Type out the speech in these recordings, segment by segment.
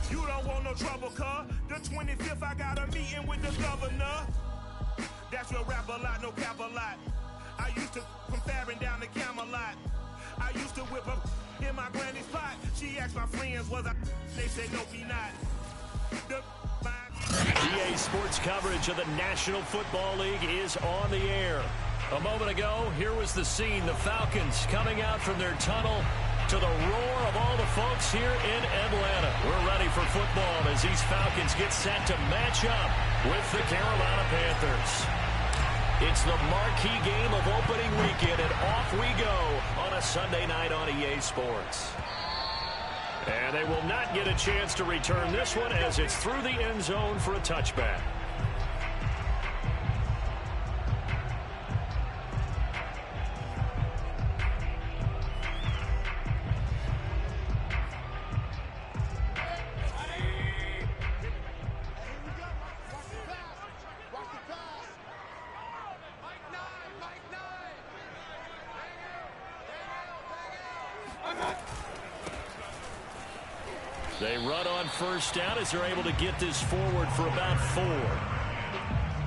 You don't want no trouble, cuz. The 25th, I got a meeting with the governor. That's your rap a lot, no cap a lot. I used to from Farron down to Camelot. I used to whip up in my granny's pot. She asked my friends, was I? They said, no, be not. EA Sports coverage of the National Football League is on the air. A moment ago, here was the scene. The Falcons coming out from their tunnel to the roar of all the folks here in Atlanta. We're ready for football as these Falcons get set to match up with the Carolina Panthers. It's the marquee game of opening weekend, and off we go on a Sunday night on EA Sports. And they will not get a chance to return this one as it's through the end zone for a touchback. They run on first down as they're able to get this forward for about 4.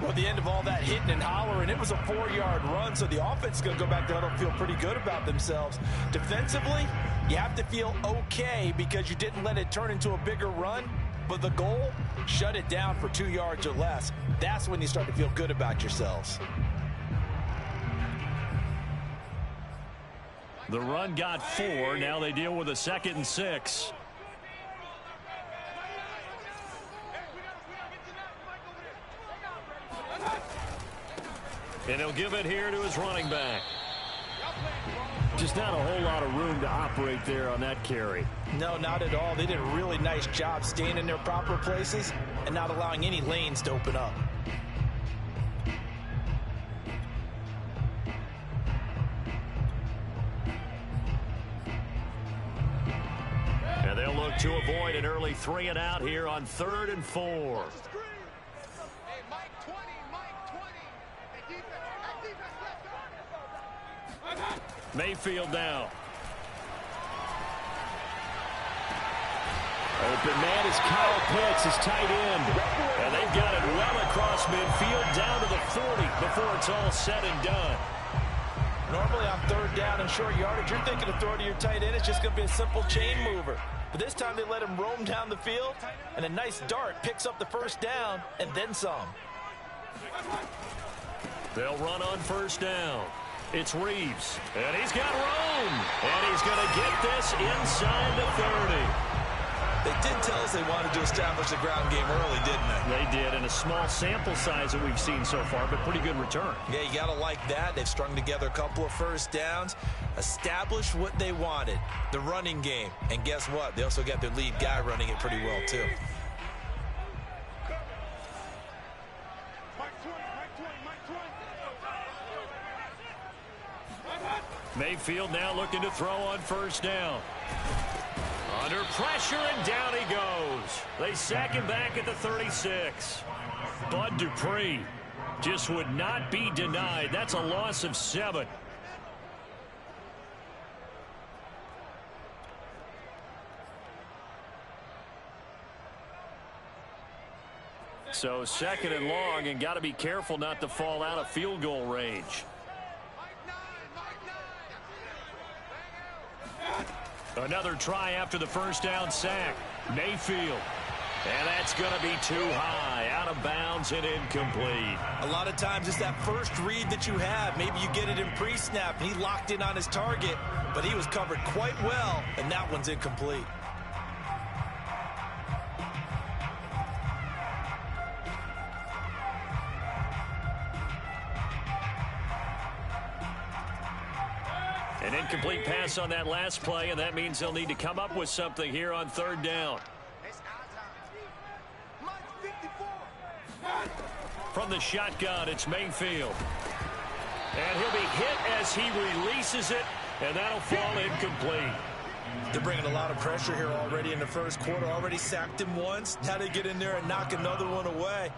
Well, at the end of all that hitting and hollering, it was a 4-yard run, so the offense is going to go back there and feel pretty good about themselves. Defensively, you have to feel okay because you didn't let it turn into a bigger run, but the goal, shut it down for 2 yards or less. That's when you start to feel good about yourselves. The run got 4. Now they deal with a 2nd and 6. And he'll give it here to his running back. Just not a whole lot of room to operate there on that carry. No, not at all. They did a really nice job staying in their proper places and not allowing any lanes to open up. And they'll look to avoid an early 3 and out here on 3rd and 4. Mayfield now. Open man is Kyle Pitts, his tight end. And they've got it well across midfield down to the 40 before it's all said and done. Normally on 3rd down and short yardage, you're thinking of throwing to your tight end. It's just going to be a simple chain mover. But this time they let him roam down the field, and a nice dart picks up the first down and then some. They'll run on first down. It's Reeves, and he's got room, and he's going to get this inside the 30. They did tell us they wanted to establish the ground game early, didn't they? They did, in a small sample size that we've seen so far, but pretty good return. Yeah, you got to like that. They've strung together a couple of first downs, established what they wanted, the running game. And guess what? They also got their lead guy running it pretty well, too. Mayfield now looking to throw on first down. Under pressure, and down he goes. They sack him back at the 36. Bud Dupree just would not be denied. That's a loss of 7. So 2nd and long, and got to be careful not to fall out of field goal range. Another try after the first down sack. Mayfield. And that's going to be too high. Out of bounds and incomplete. A lot of times it's that first read that you have. Maybe you get it in pre-snap, and he locked in on his target, but he was covered quite well, and that one's incomplete. An incomplete pass on that last play, and that means they'll need to come up with something here on 3rd down. From the shotgun, it's Mayfield. And he'll be hit as he releases it, and that'll fall incomplete. They're bringing a lot of pressure here already in the first quarter. Already sacked him once. Now they get in there and knock another one away.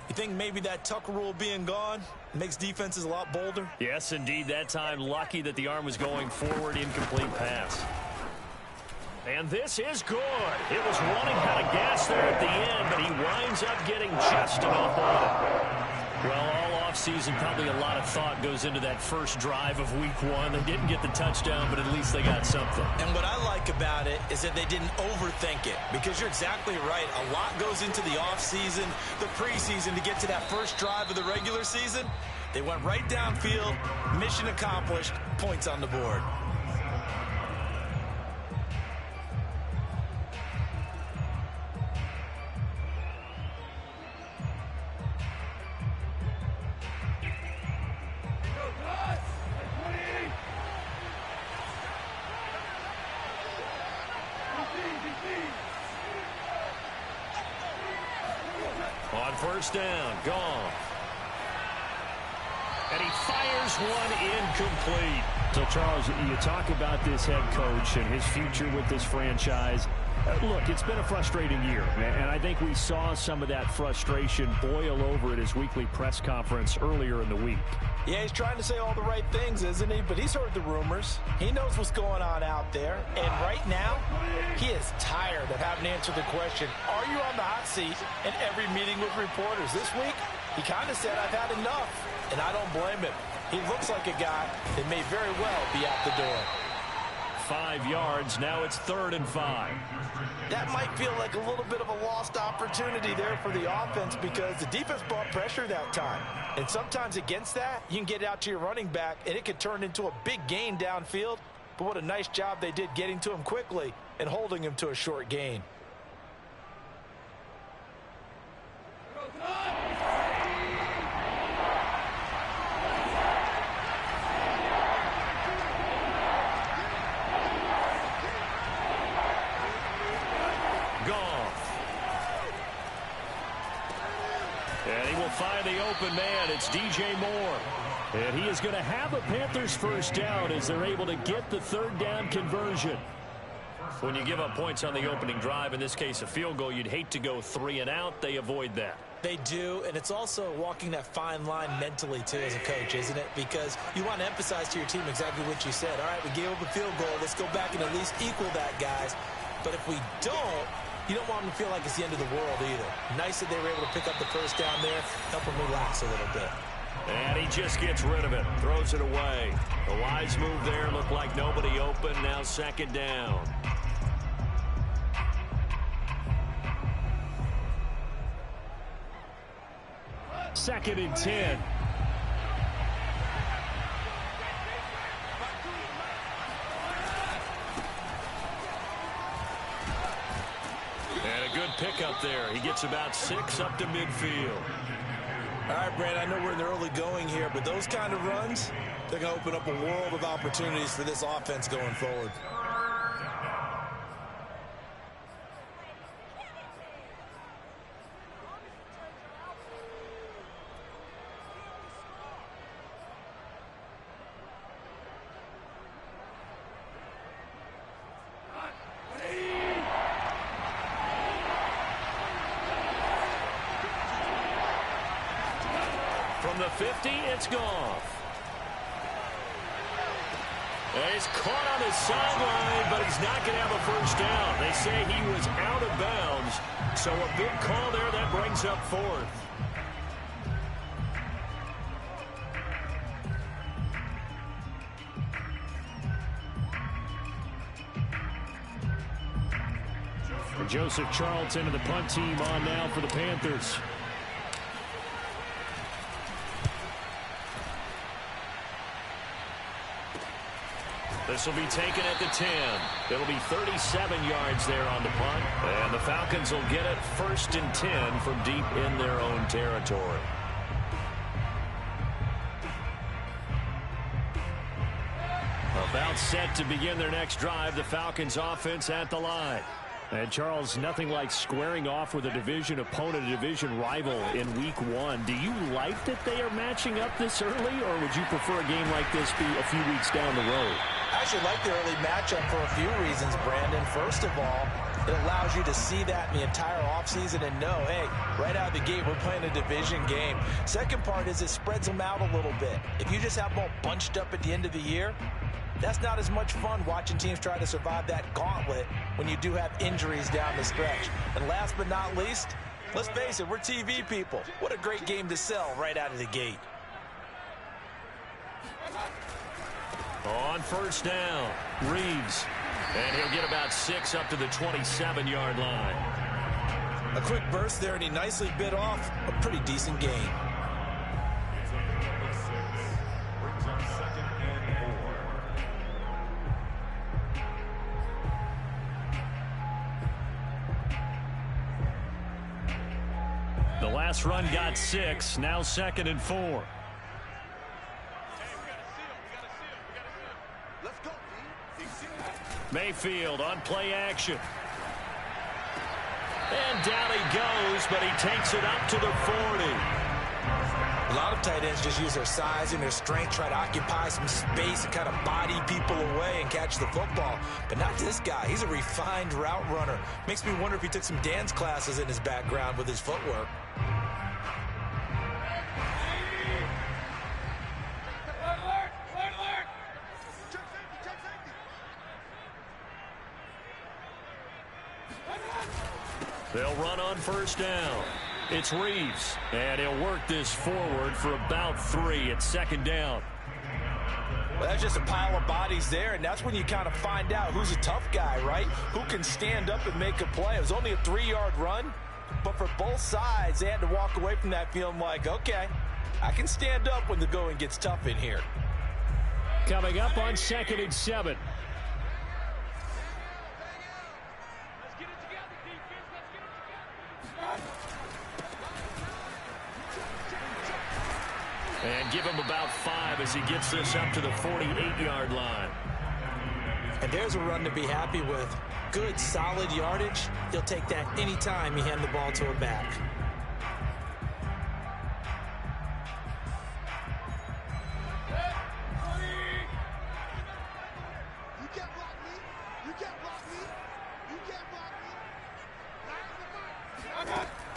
You think maybe that Tucker rule being gone makes defenses a lot bolder? Yes, indeed. That time, lucky that the arm was going forward. Incomplete pass. And this is good. It was running out of gas there at the end, but he winds up getting just enough on it. Well, all offseason, probably a lot of thought goes into that first drive of week one. They didn't get the touchdown, but at least they got something. And what I like about it is that they didn't overthink it, because you're exactly right. A lot goes into the offseason, the preseason, to get to that first drive of the regular season. They went right downfield, mission accomplished, points on the board. On first down, gone. And he fires one incomplete. So, Charles, you talk about this head coach and his future with this franchise. Look, it's been a frustrating year, and I think we saw some of that frustration boil over at his weekly press conference earlier in the week. Yeah, he's trying to say all the right things, isn't he? But he's heard the rumors. He knows what's going on out there. And right now, he is tired of having to answer the question, are you on the hot seat in every meeting with reporters? This week, he kind of said, I've had enough. And I don't blame him. He looks like a guy that may very well be out the door. 5 yards. Now it's 3rd and 5. That might feel like a little bit of a lost opportunity there for the offense, because the defense brought pressure that time. And sometimes against that, you can get out to your running back, and it could turn into a big gain downfield. But what a nice job they did getting to him quickly and holding him to a short gain. And he will find the open man. It's DJ Moore. And he is going to have a Panthers first down as they're able to get the 3rd down conversion. When you give up points on the opening drive, in this case a field goal, you'd hate to go 3 and out. They avoid that. They do, and it's also walking that fine line mentally, too, as a coach, isn't it? Because you want to emphasize to your team exactly what you said. All right, we gave up a field goal. Let's go back and at least equal that, guys. But if we don't, you don't want them to feel like it's the end of the world either. Nice that they were able to pick up the first down there, help them relax a little bit. And he just gets rid of it, throws it away. A wise move there, looked like nobody open, now 2nd down. Second and 10. And a good pickup there. He gets about 6 up to midfield. All right, Brad, I know we're in the early going here, but those kind of runs, they're going to open up a world of opportunities for this offense going forward. From the 50, it's gone. He's caught on his sideline, but he's not going to have a first down. They say he was out of bounds, so a big call there that brings up 4th. Joseph Charlton and the punt team on now for the Panthers. This will be taken at the 10. It'll be 37 yards there on the punt. And the Falcons will get it 1st and 10 from deep in their own territory. About set to begin their next drive. The Falcons offense at the line. And, Charles, nothing like squaring off with a division opponent, a division rival in week 1. Do you like that they are matching up this early, or would you prefer a game like this be a few weeks down the road? I actually like the early matchup for a few reasons, Brandon. First of all, it allows you to see that in the entire offseason and know, hey, right out of the gate, we're playing a division game. Second part is it spreads them out a little bit. If you just have them all bunched up at the end of the year, that's not as much fun watching teams try to survive that gauntlet when you do have injuries down the stretch. And last but not least, let's face it, we're TV people. What a great game to sell right out of the gate. On first down, Reeves. And he'll get about 6 up to the 27-yard line. A quick burst there, and he nicely bit off a pretty decent gain. The last run got 6, now 2nd and 4. Mayfield on play action. And down he goes, but he takes it up to the 40. A lot of tight ends just use their size and their strength, try to occupy some space and kind of body people away and catch the football. But not this guy. He's a refined route runner. Makes me wonder if he took some dance classes in his background with his footwork. They'll run on first down. It's Reeves, and he'll work this forward for about 3 at 2nd down. Well, that's just a pile of bodies there, and that's when you kind of find out who's a tough guy, right? Who can stand up and make a play. It was only a 3-yard run, but for both sides, they had to walk away from that feeling like, okay, I can stand up when the going gets tough in here. Coming up on 2nd and 7. And give him about 5 as he gets this up to the 48-yard line. And there's a run to be happy with. Good, solid yardage. He'll take that anytime you hand the ball to a back.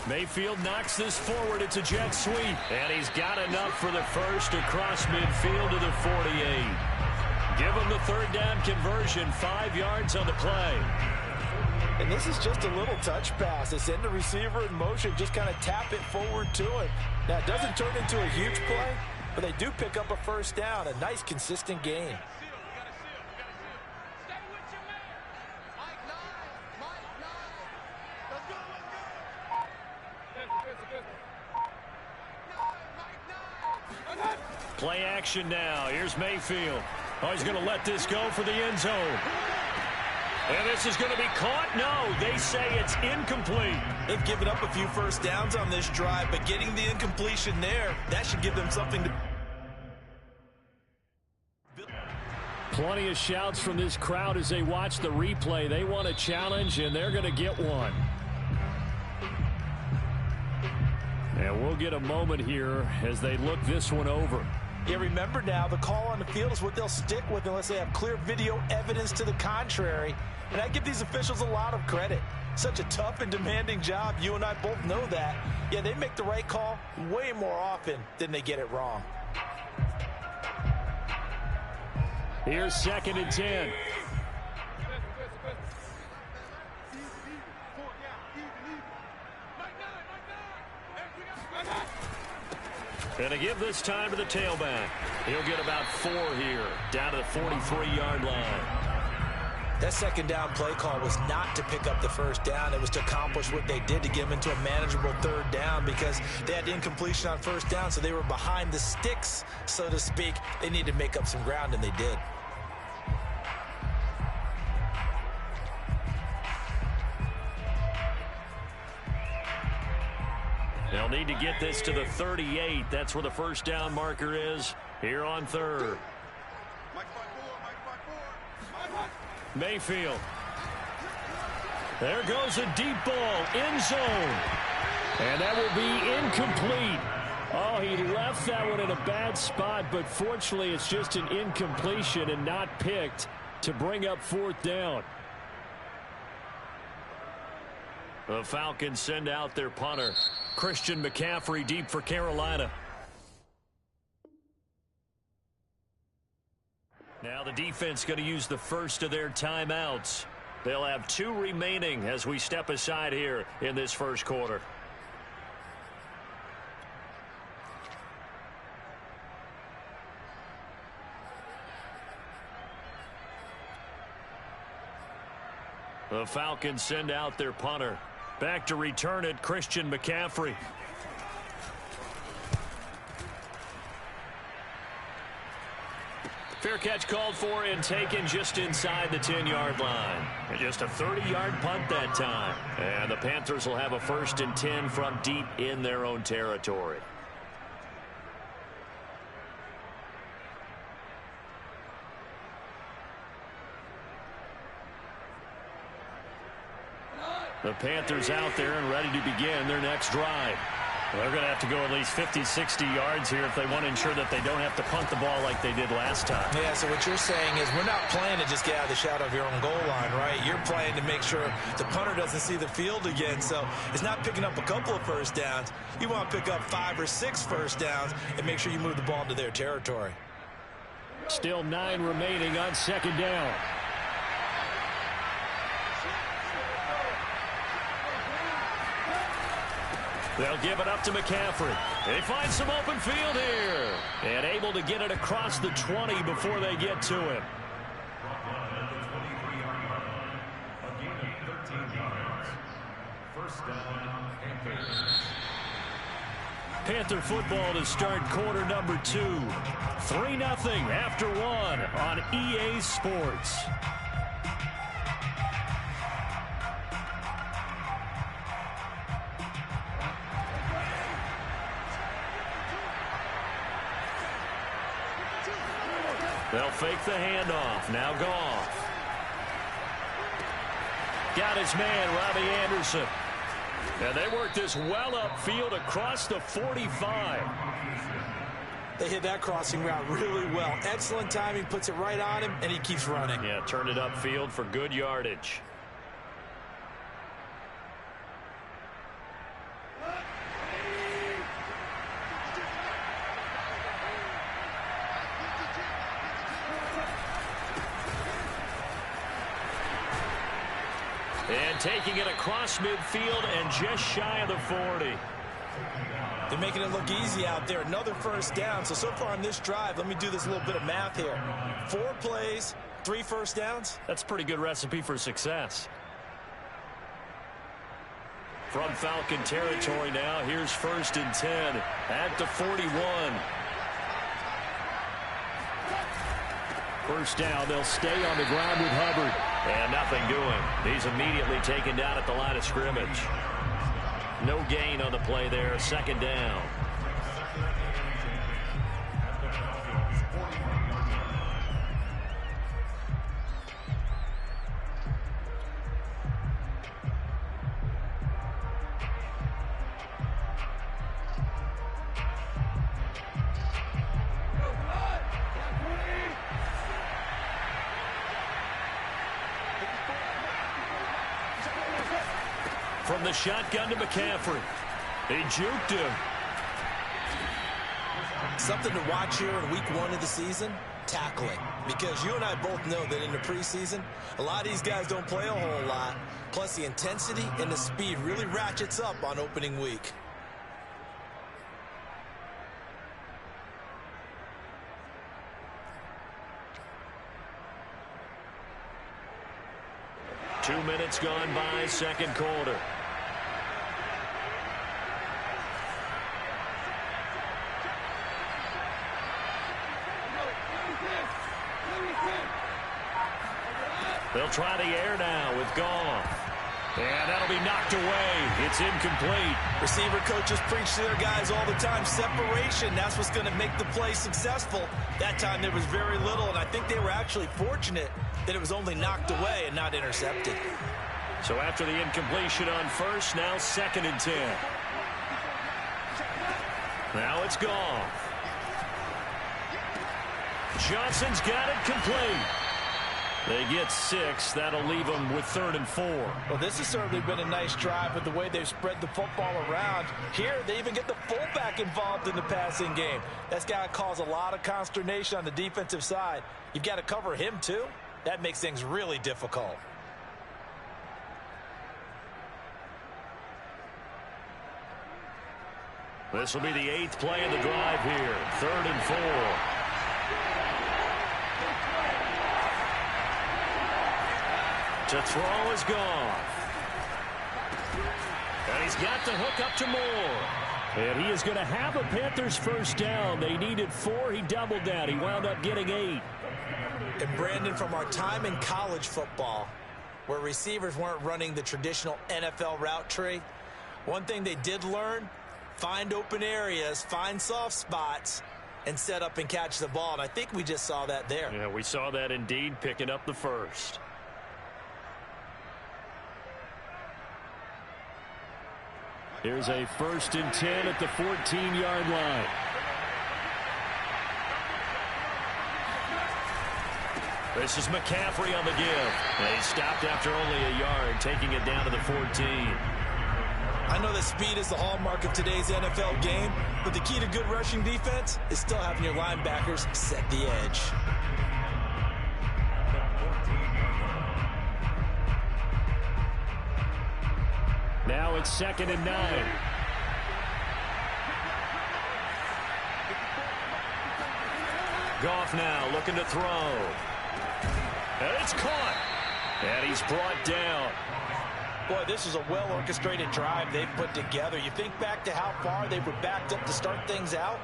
Mayfield knocks this forward. It's a jet sweep. And he's got enough for the first across midfield to the 48. Give him the 3rd down conversion. 5 yards on the play. And this is just a little touch pass. They send the receiver in motion, just kind of tap it forward to him. Now, it doesn't turn into a huge play, but they do pick up a first down. A nice, consistent gain. Play action now. Here's Mayfield. Oh, he's going to let this go for the end zone. And this is going to be caught? No, they say it's incomplete. They've given up a few first downs on this drive, but getting the incompletion there, that should give them something to... Plenty of shouts from this crowd as they watch the replay. They want a challenge, and they're going to get one. And we'll get a moment here as they look this one over. Yeah, remember now, the call on the field is what they'll stick with unless they have clear video evidence to the contrary. And I give these officials a lot of credit. Such a tough and demanding job. You and I both know that. Yeah, they make the right call way more often than they get it wrong. Here's 2nd and 10. And to give this time to the tailback. He'll get about 4 here, down to the 43-yard line. That 2nd down play call was not to pick up the first down. It was to accomplish what they did to get them into a manageable 3rd down because they had incompletion on first down, so they were behind the sticks, so to speak. They needed to make up some ground, and they did. They'll need to get this to the 38. That's where the first down marker is here on 3rd. Mayfield. There goes a deep ball, end zone. And that will be incomplete. Oh, he left that one in a bad spot, but fortunately it's just an incompletion and not picked to bring up 4th down. The Falcons send out their punter. Christian McCaffrey deep for Carolina. Now Now the defense going to use the first of their timeouts. They'll have 2 remaining as we step aside here in this first quarter. The Falcons send out their punter. Back to return it, Christian McCaffrey. Fair catch called for and taken just inside the 10-yard line. And just a 30-yard punt that time. And the Panthers will have a 1st and 10 from deep in their own territory. The Panthers out there and ready to begin their next drive. They're going to have to go at least 50, 60 yards here if they want to ensure that they don't have to punt the ball like they did last time. Yeah, so what you're saying is we're not playing to just get out of the shadow of your own goal line, right? You're playing to make sure the punter doesn't see the field again. So it's not picking up a couple of first downs. You want to pick up 5 or 6 first downs and make sure you move the ball into their territory. Still 9 remaining on 2nd down. They'll give it up to McCaffrey. They find some open field here. And able to get it across the 20 before they get to him. Panther football to start quarter number 2. 3-0 after 1 on EA Sports. They'll fake the handoff. Now Goff. Got his man, Robbie Anderson. And they work this well upfield across the 45. They hit that crossing route really well. Excellent timing, puts it right on him, and he keeps running. Yeah, turned it upfield for good yardage. And taking it across midfield and just shy of the 40. They're making it look easy out there. Another first down. So far on this drive, let me do this little bit of math here. 4 plays, 3 first downs. That's a pretty good recipe for success. From Falcon territory now, here's 1st and 10 at the 41. First down, they'll stay on the ground with Hubbard. And nothing doing. He's immediately taken down at the line of scrimmage. No gain on the play there. 2nd down. From the shotgun to McCaffrey. He juked him. Something to watch here in week 1 of the season, tackling. Because you and I both know that in the preseason, a lot of these guys don't play a whole lot. Plus the intensity and the speed really ratchets up on opening week. Two minutes gone by, 2nd quarter. They'll try the air now with Goff. And that'll be knocked away. It's incomplete. Receiver coaches preach to their guys all the time. Separation, that's what's going to make the play successful. That time there was very little, and I think they were actually fortunate that it was only knocked away and not intercepted. So after the incompletion on 1st, now 2nd and 10. Now it's Goff. Johnson's got it complete. They get 6. That'll leave them with 3rd and 4. Well, this has certainly been a nice drive with the way they've spread the football around. Here, they even get the fullback involved in the passing game. That's got to cause a lot of consternation on the defensive side. You've got to cover him, too. That makes things really difficult. This will be the 8th play of the drive here. 3rd and 4. To throw is gone. And he's got the hook up to Moore. And he is going to have a Panthers first down. They needed 4. He doubled that. He wound up getting 8. And Brandon, from our time in college football, where receivers weren't running the traditional NFL route tree, one thing they did learn, find open areas, find soft spots, and set up and catch the ball. And I think we just saw that there. Yeah, we saw that indeed, picking up the first. Here's a 1st and 10 at the 14-yard line. This is McCaffrey on the give. They stopped after only a yard, taking it down to the 14. I know that speed is the hallmark of today's NFL game, but the key to good rushing defense is still having your linebackers set the edge. Now it's 2nd and 9. Goff now looking to throw. And it's caught. And he's brought down. Boy, this is a well-orchestrated drive they've put together. You think back to how far they were backed up to start things out,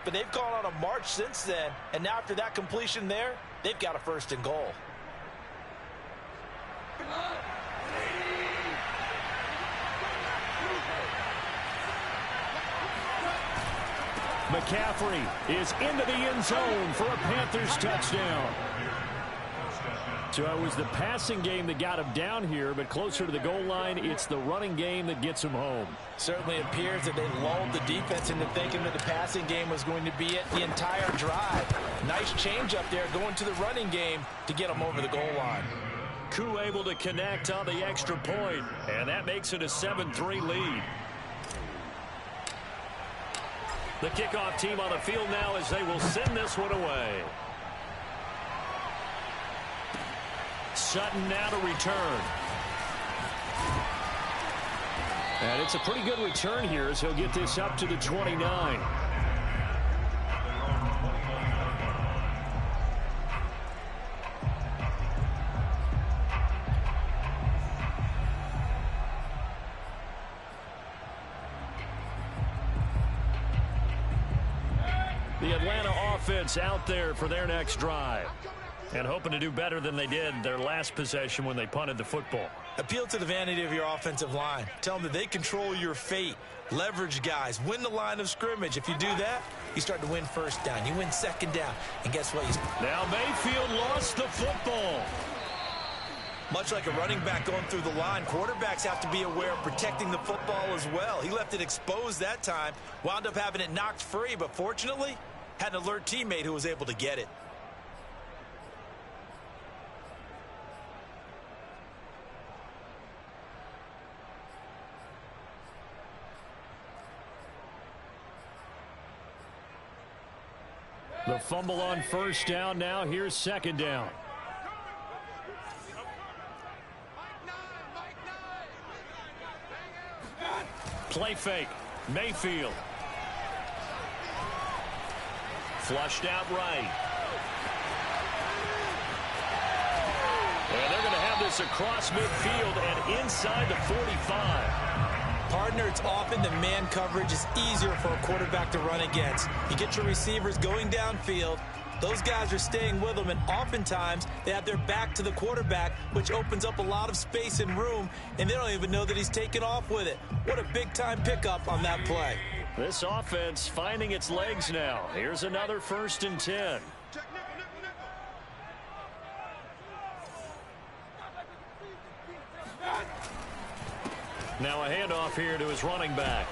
but they've gone on a march since then, and now after that completion there, they've got a 1st and goal. McCaffrey is into the end zone for a Panthers touchdown. So it was the passing game that got him down here, but closer to the goal line, it's the running game that gets him home. Certainly appears that they lulled the defense into thinking that the passing game was going to be it the entire drive. Nice change up there going to the running game to get them over the goal line. Koo able to connect on the extra point, and that makes it a 7-3 lead. The kickoff team on the field now as they will send this one away. Sutton now to return. And it's a pretty good return here as he'll get this up to the 29. The Atlanta offense out there for their next drive. And hoping to do better than they did their last possession when they punted the football. Appeal to the vanity of your offensive line. Tell them that they control your fate. Leverage guys. Win the line of scrimmage. If you do that, you start to win 1st down. You win 2nd down. And guess what? Now Mayfield lost the football. Much like a running back going through the line, quarterbacks have to be aware of protecting the football as well. He left it exposed that time. Wound up having it knocked free, but fortunately, had an alert teammate who was able to get it. The fumble on 1st down. Now here's 2nd down. Play fake. Mayfield. Flushed out right. And they're going to have this across midfield and inside the 45. Partner, it's often the man coverage is easier for a quarterback to run against. You get your receivers going downfield. Those guys are staying with them, and oftentimes they have their back to the quarterback, which opens up a lot of space and room, and they don't even know that he's taken off with it. What a big-time pickup on that play. This offense finding its legs now. Here's another 1st and 10. Now a handoff here to his running back.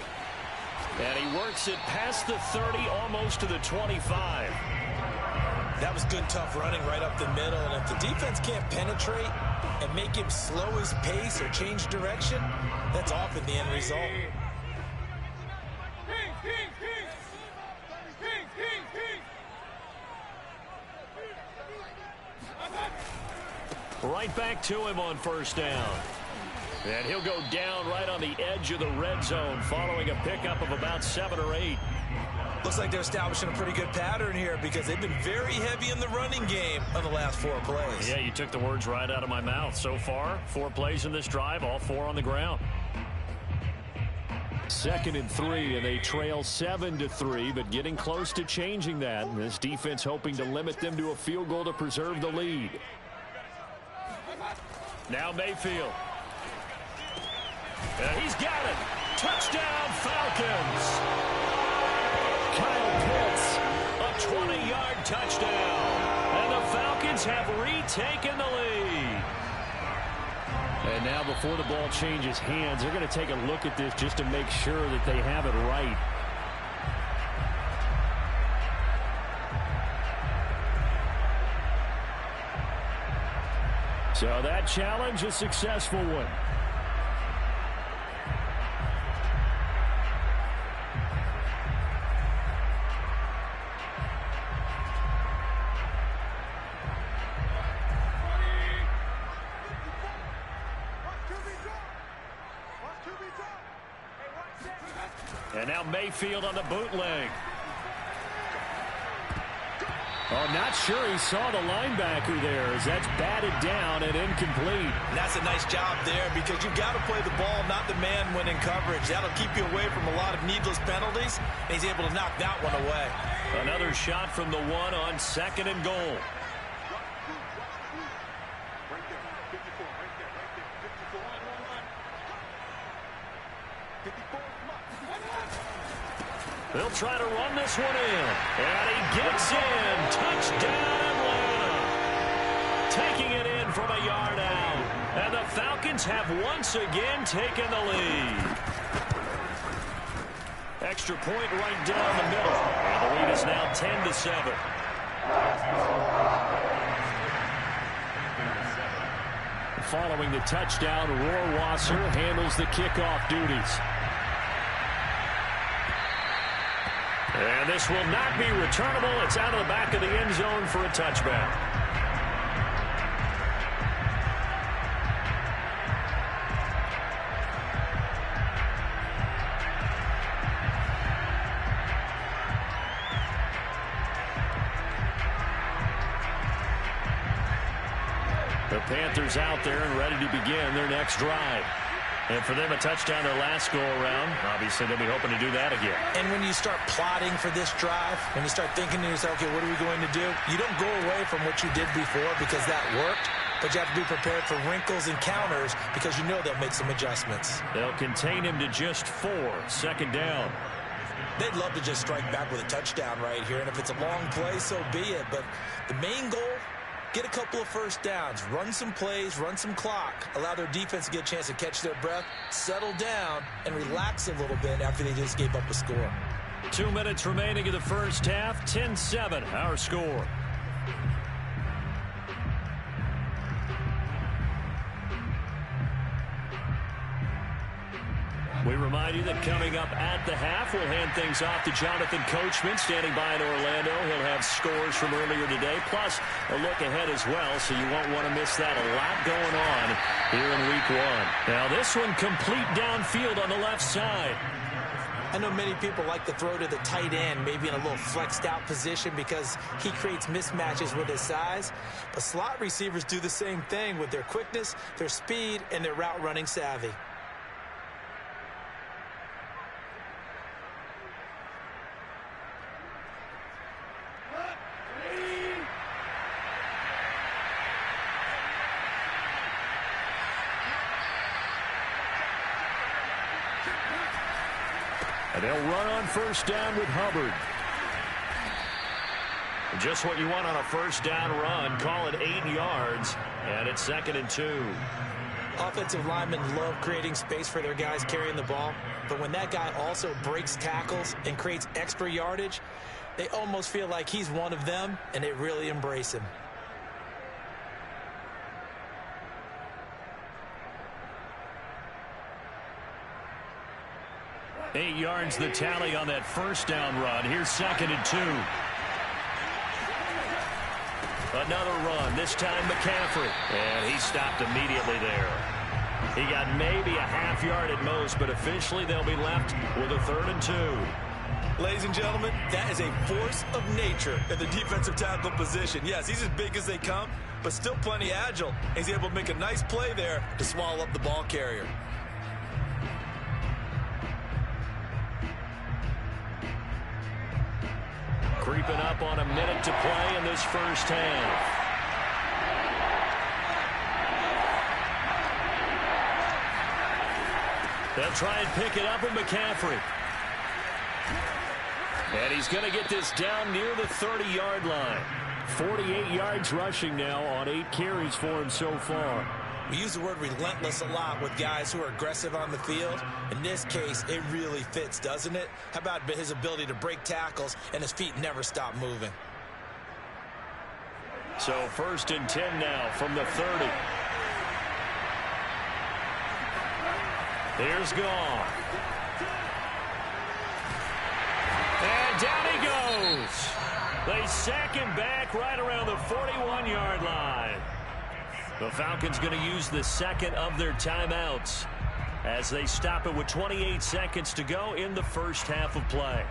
And he works it past the 30, almost to the 25. That was good, tough running right up the middle. And if the defense can't penetrate and make him slow his pace or change direction, that's often the end result. Right back to him on first down. And he'll go down right on the edge of the red zone following a pickup of about 7 or 8. Looks like they're establishing a pretty good pattern here because they've been very heavy in the running game on the last 4 plays. Yeah, you took the words right out of my mouth. So far, 4 plays in this drive, all 4 on the ground. 2nd and 3, and they trail 7-3, but getting close to changing that. And this defense hoping to limit them to a field goal to preserve the lead. Now Mayfield. And he's got it. Touchdown, Falcons. Kyle Pitts, a 20-yard touchdown. And the Falcons have retaken the lead. And now before the ball changes hands, they're going to take a look at this just to make sure that they have it right. So that challenge, a successful one. And now Mayfield on the bootleg. Oh, not sure he saw the linebacker there as that's batted down and incomplete. And that's a nice job there because you've got to play the ball, not the man when in coverage. That'll keep you away from a lot of needless penalties. And he's able to knock that one away. Another shot from the 1 on 2nd and goal. They'll try to run this one in. And he gets in. Touchdown, Atlanta. Taking it in from a yard out. And the Falcons have once again taken the lead. Extra point right down the middle. And the lead is now 10-7. Following the touchdown, Rohrwasser handles the kickoff duties. And this will not be returnable. It's out of the back of the end zone for a touchback. The Panthers out there and ready to begin their next drive. And for them, a touchdown their last go-around. Obviously, they'll be hoping to do that again. And when you start plotting for this drive, when you start thinking to yourself, okay, what are we going to do? You don't go away from what you did before because that worked, but you have to be prepared for wrinkles and counters because you know they'll make some adjustments. They'll contain him to just 4. 2nd down. They'd love to just strike back with a touchdown right here, and if it's a long play, so be it. But the main goal, get a couple of first downs, run some plays, run some clock, allow their defense to get a chance to catch their breath, settle down, and relax a little bit after they just gave up a score. 2 minutes remaining in the first half, 10-7, our score. We remind you that coming up at the half, we'll hand things off to Jonathan Coachman, standing by in Orlando. He'll have scores from earlier today, plus a look ahead as well, so you won't want to miss that. A lot going on here in Week 1. Now this one complete downfield on the left side. I know many people like to throw to the tight end, maybe in a little flexed out position because he creates mismatches with his size. But slot receivers do the same thing with their quickness, their speed, and their route running savvy. And they'll run on first down with Hubbard. Just what you want on a first down run. Call it 8 yards. And it's 2nd and 2. Offensive linemen love creating space for their guys carrying the ball. But when that guy also breaks tackles and creates extra yardage, They almost feel like he's one of them, and they really embrace him. Eight yards the tally on that first down run. Here's 2nd and 2. Another run, this time McCaffrey. And he stopped immediately there. He got maybe a half yard at most, but officially they'll be left with a 3rd and 2. Ladies and gentlemen, that is a force of nature in the defensive tackle position. Yes, he's as big as they come, but still plenty agile. He's able to make a nice play there to swallow up the ball carrier. Creeping up on a minute to play in this first half. They'll try and pick it up with McCaffrey. And he's going to get this down near the 30-yard line. 48 yards rushing now on 8 carries for him so far. We use the word relentless a lot with guys who are aggressive on the field. In this case, it really fits, doesn't it? How about his ability to break tackles and his feet never stop moving? So 1st and 10 now from the 30. Here's Goff. And down he goes. They sack him back right around the 41-yard line. The Falcons going to use the 2nd of their timeouts as they stop it with 28 seconds to go in the first half of play.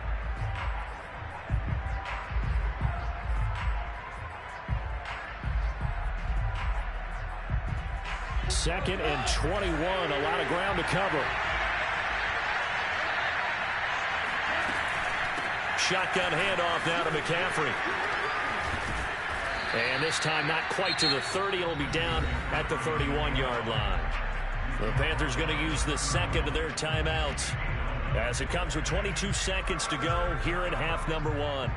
Second and 21, a lot of ground to cover. Shotgun handoff now to McCaffrey. And this time not quite to the 30. It'll be down at the 31-yard line. The Panthers going to use the 2nd of their timeouts as it comes with 22 seconds to go here in half number 1.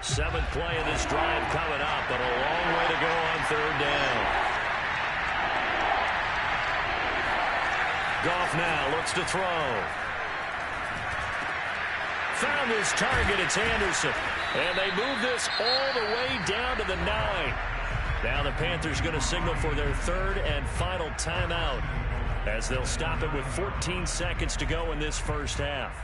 Seventh play of this drive coming up, but a long way to go on 3rd down. Goff now looks to throw. Found his target, it's Anderson. And they move this all the way down to the 9. Now the Panthers going to signal for their 3rd and final timeout as they'll stop it with 14 seconds to go in this first half.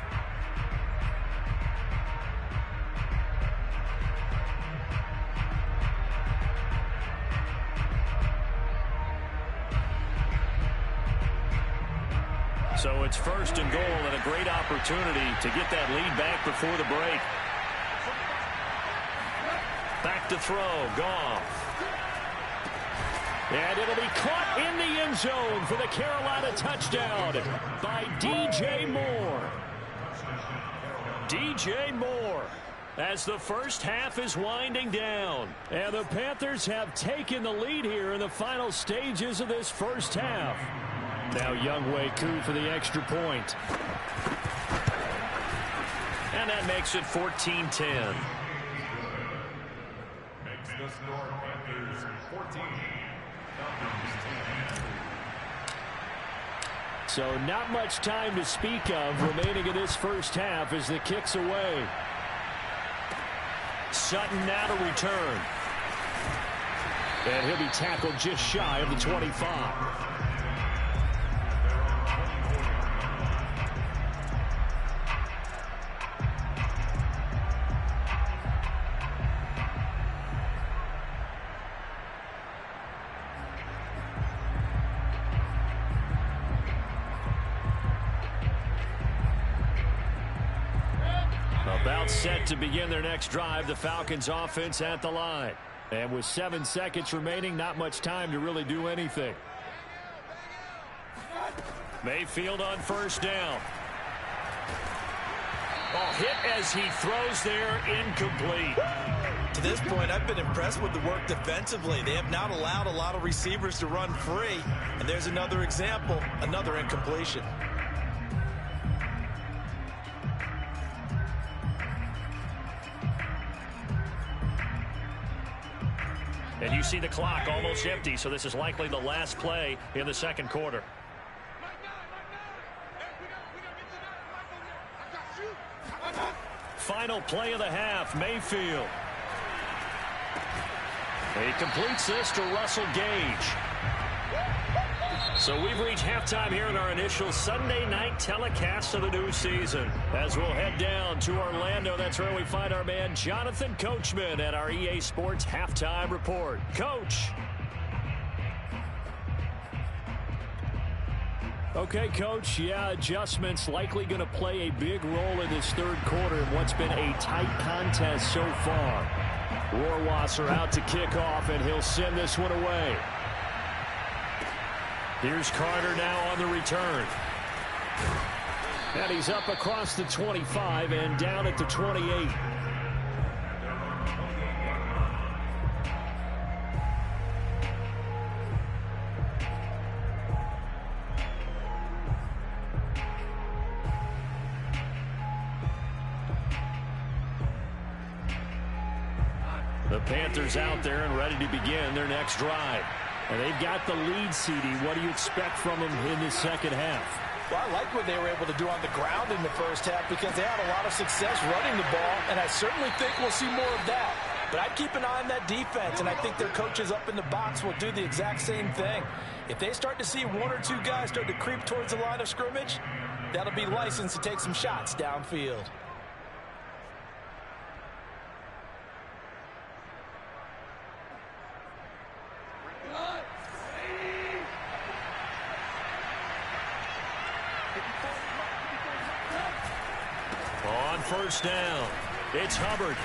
So it's 1st and goal and a great opportunity to get that lead back before the break. Back to throw, Goff. And it'll be caught in the end zone for the Carolina touchdown by DJ Moore. DJ Moore as the first half is winding down. And the Panthers have taken the lead here in the final stages of this first half. Now Younghoe Koo for the extra point. And that makes it 14-10. Makes the score Panthers 14. So not much time to speak of remaining in this first half as the kick's away. Sutton now to return. And he'll be tackled just shy of the 25. About set to begin their next drive, the Falcons offense at the line. And with 7 seconds remaining, not much time to really do anything. Mayfield on 1st down. Oh, hit as he throws there, incomplete. To this point, I've been impressed with the work defensively. They have not allowed a lot of receivers to run free. And there's another example, another incompletion. And you see the clock almost empty, so this is likely the last play in the second quarter. Final play of the half, Mayfield. He completes this to Russell Gage. So we've reached halftime here in our initial Sunday night telecast of the new season. As we'll head down to Orlando, that's where we find our man Jonathan Coachman at our EA Sports Halftime Report. Coach. Okay, Coach, yeah, adjustments likely going to play a big role in this third quarter in what's been a tight contest so far. Rohrwasser out to kick off, and he'll send this one away. Here's Carter now on the return. And he's up across the 25 and down at the 28. The Panthers out there and ready to begin their next drive. And they've got the lead, CD. What do you expect from them in the second half? Well, I like what they were able to do on the ground in the first half because they had a lot of success running the ball, and I certainly think we'll see more of that. But I'd keep an eye on that defense, and I think their coaches up in the box will do the exact same thing. If they start to see one or two guys start to creep towards the line of scrimmage, that'll be licensed to take some shots downfield. On first down, it's Hubbard.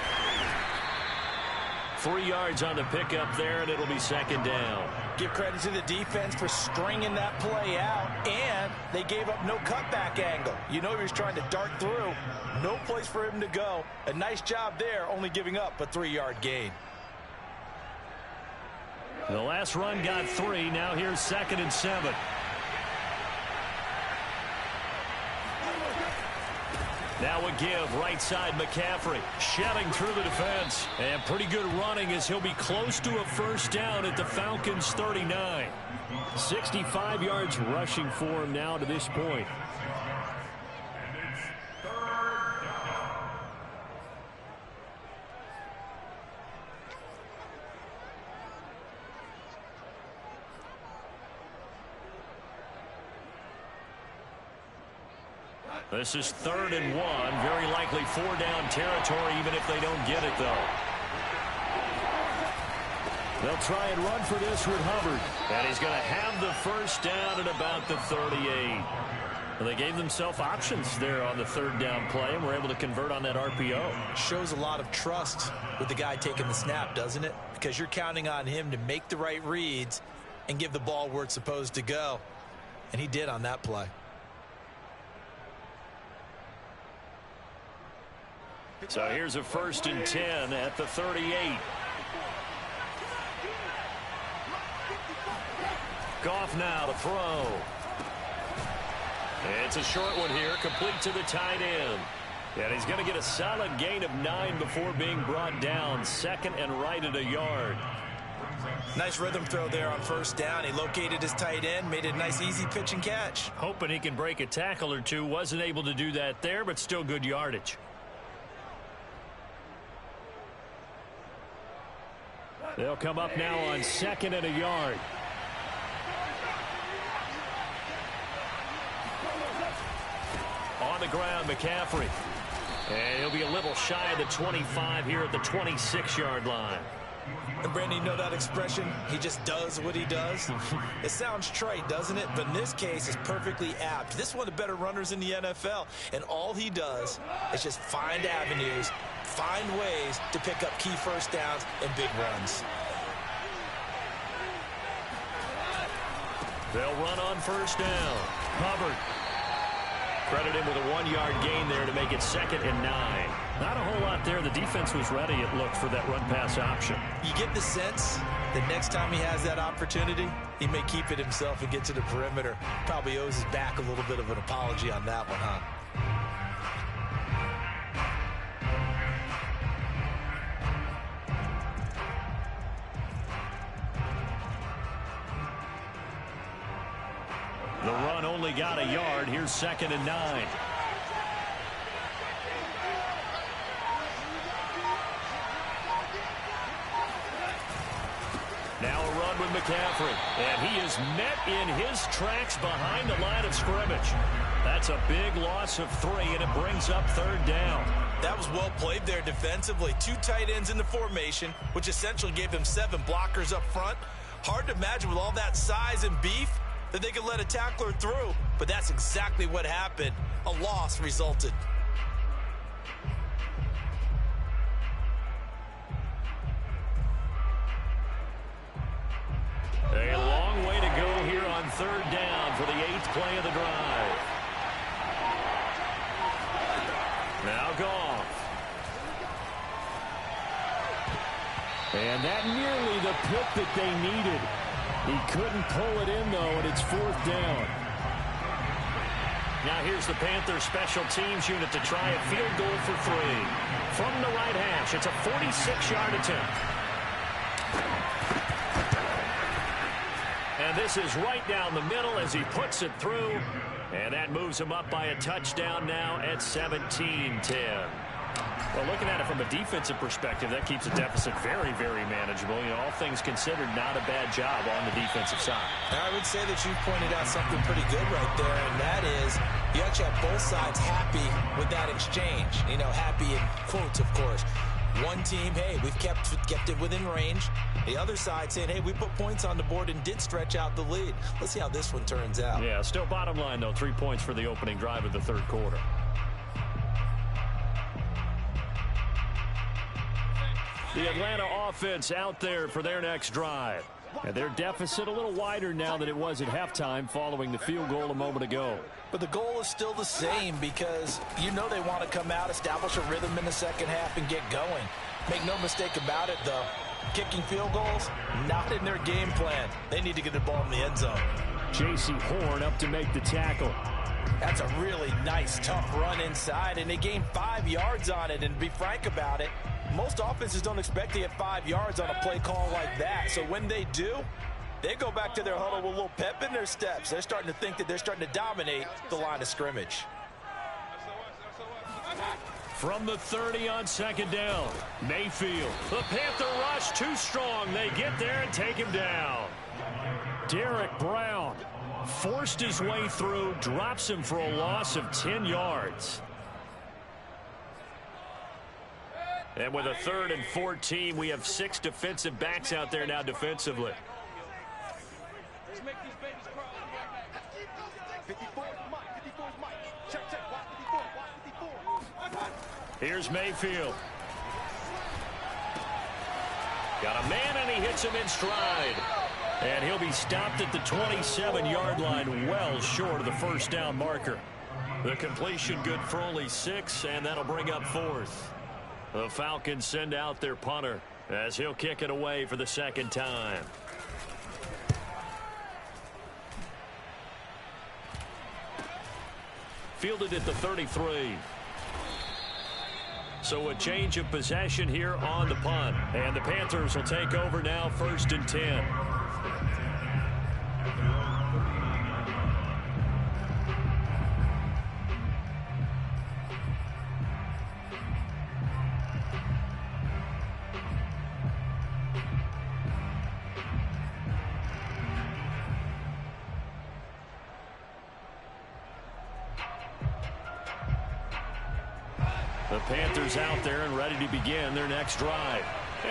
3 yards on the pickup there, and it'll be second down. Give credit to the defense for stringing that play out, and they gave up no cutback angle. You know he was trying to dart through. No place for him to go. A nice job there, only giving up a 3-yard gain. The last run got 3. Now here's 2nd and 7. Now a give, right side McCaffrey, shedding through the defense. And pretty good running as he'll be close to a first down at the Falcons' 39. 65 yards rushing for him now to this point. This is 3rd and 1. Very likely 4-down territory, even if they don't get it, though. They'll try and run for this with Hubbard. And he's going to have the first down at about the 38. Well, they gave themselves options there on the 3rd down play, and were able to convert on that RPO. Shows a lot of trust with the guy taking the snap, doesn't it? Because you're counting on him to make the right reads and give the ball where it's supposed to go. And he did on that play. So here's a 1st and 10 at the 38. Goff now to throw. It's a short one here, complete to the tight end. And he's going to get a solid gain of 9 before being brought down. 2nd and right at a yard. Nice rhythm throw there on first down. He located his tight end, made it a nice easy pitch and catch. Hoping he can break a tackle or two. Wasn't able to do that there, but still good yardage. They'll come up now on 2nd and a yard. On the ground, McCaffrey. And he'll be a little shy of the 25 here at the 26-yard line. And Brandon, you know that expression? He just does what he does. It sounds trite, doesn't it? But in this case, it's perfectly apt. This is one of the better runners in the NFL. And all he does is just find avenues, find ways to pick up key first downs and big runs. They'll run on first down. Hubbard. Credit him with a 1-yard gain there to make it 2nd and 9. Not a whole lot there. The defense was ready, it looked, for that run-pass option. You get the sense that next time he has that opportunity, he may keep it himself and get to the perimeter. Probably owes his back a little bit of an apology on that one, huh? The run only got a yard. Here's 2nd and 9. Now a run with McCaffrey. And he is met in his tracks behind the line of scrimmage. That's a big loss of 3, and it brings up 3rd down. That was well played there defensively. 2 tight ends in the formation, which essentially gave them 7 blockers up front. Hard to imagine with all that size and beef that they could let a tackler through, but that's exactly what happened. A loss resulted. A long way to go here on 3rd down for the 8th play of the drive. Now Goff. And that nearly the pick that they needed. He couldn't pull it in, though, and it's 4th down. Now here's the Panthers special teams unit to try a field goal for 3. From the right hash, it's a 46-yard attempt. And this is right down the middle as he puts it through. And that moves him up by a touchdown now at 17-10. Well, looking at it from a defensive perspective, that keeps the deficit very, very manageable. You know, all things considered, not a bad job on the defensive side. I would say that you pointed out something pretty good right there, and that is you actually have both sides happy with that exchange. You know, happy in quotes, of course. One team, hey, we've kept it within range. The other side saying, hey, we put points on the board and did stretch out the lead. Let's see how this one turns out. Yeah, still bottom line, though, 3 points for the opening drive of the 3rd quarter. The Atlanta offense out there for their next drive. And their deficit a little wider now than it was at halftime following the field goal a moment ago. But the goal is still the same because you know they want to come out, establish a rhythm in the second half, and get going. Make no mistake about it, though. Kicking field goals, not in their game plan. They need to get the ball in the end zone. J.C. Horn up to make the tackle. That's a really nice, tough run inside, and they gained 5 yards on it. And to be frank about it, most offenses don't expect to get 5 yards on a play call like that. So when they do, they go back to their huddle with a little pep in their steps. They're starting to think that they're starting to dominate the line of scrimmage. From the 30 on 2nd down, Mayfield. The Panther rush too strong. They get there and take him down. Derek Brown forced his way through, drops him for a loss of 10 yards. And with a 3rd and 14, we have 6 defensive backs out there now defensively. Here's Mayfield. Got a man, and he hits him in stride. And he'll be stopped at the 27-yard line, well short of the 1st down marker. The completion good for only 6, and that'll bring up 4th. The Falcons send out their punter as he'll kick it away for the 2nd time. Fielded at the 33. So a change of possession here on the punt. And the Panthers will take over now, 1st and 10. The Panthers out there and ready to begin their next drive.